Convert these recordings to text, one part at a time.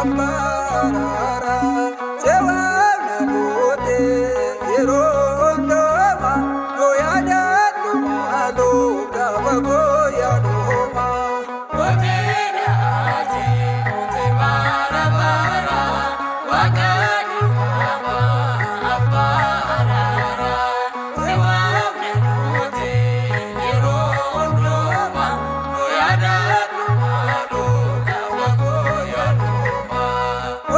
ambarara sewana lote irondoma goyada lumalo gabagoya doma Otena ate ote bara bara wakani mama abarara sewana lote irondoma goyada lumalo gabagoya doma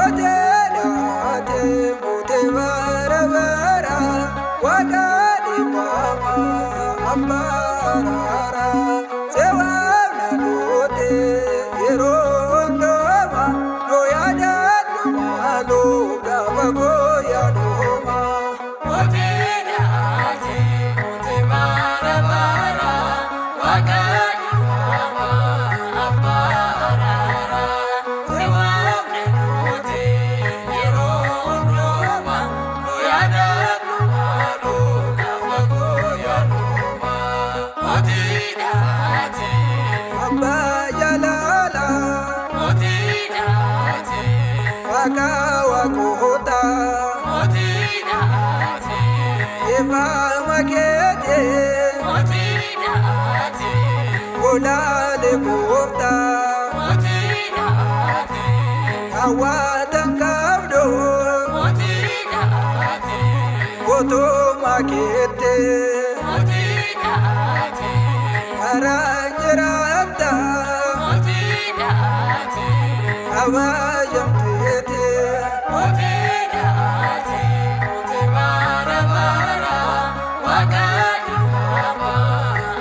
otena ate ote bara bara wakani mama ambarara sewana lote irondoma goyada lumalo gabagoya doma Otena ate ote bara bara wakani mama abarara sewana lote irondoma goyada lumalo gabagoya doma Otena ate ambayalala Otena ate wakawakota Otena ate eva makete Otena ate olale kota Otena ate awatan kabdo Otena ate oto makete Otena ate aranyerata Otena ate awayam tete Otena ate ote bara bara wakani mama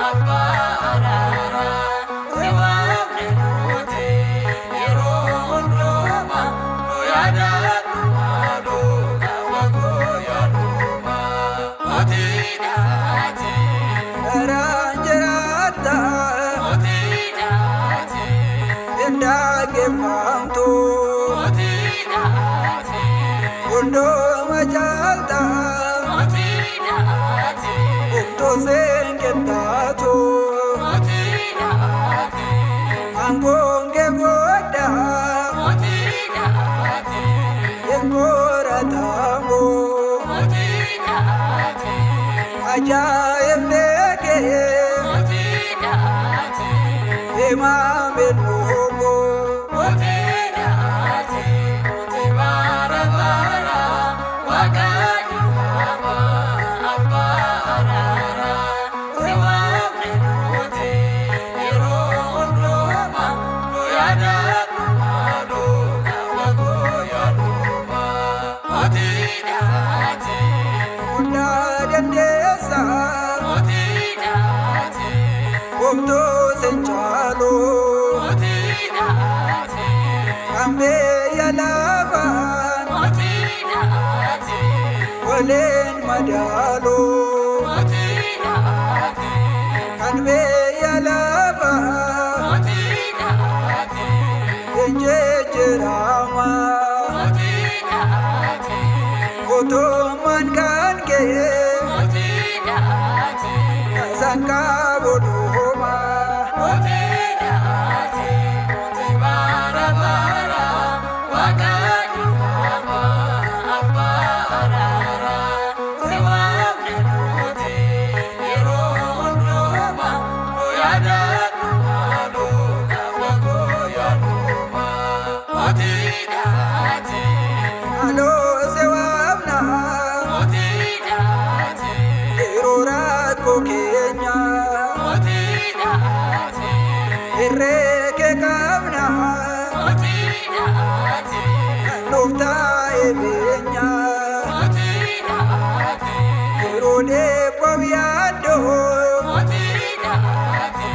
abarara sewana lote irondoma goyada lumalo gabagoya doma Otena ate aranyerata Otena ate endage famto Otena ate ondo majalta Otena ate to sengetato Otena ate angonge goda Otena ate engora tango Otena ate ajaib leke Otena ate emame logo Otena ate ote bara bara wakani mama abarara sewana lote irondoma goyada lumalo gabagoya doma Otena ate una dendesa Otena ate omto senchalo Otena ate ambe yalava Otena ate olen madalo Otena ate kanbe yalava Otena ate enjejerama Otena ate oto man kange Otena ate sanka bodoma Otena ate ote bara bara wakani mama abarara sewana lote irondoma goyada lumalo gabagoya doma Otena ate alo sewabna Otena ate erora kokenya Otena ate ereke kabna Otena ate nofta ebenya Otena ate erode paviado Otena ate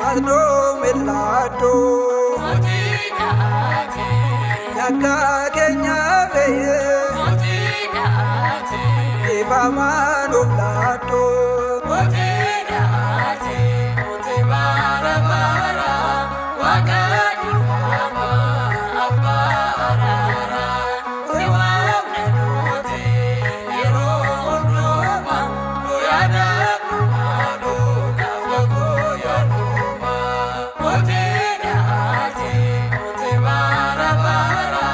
adno melato Otena ate yaka kenya be Otena ate eva mano plato Otena ate ote bara bara wakani mama abarara sewana lote irondoma goyada lumalo gabagoya doma Otena ate ote bara bara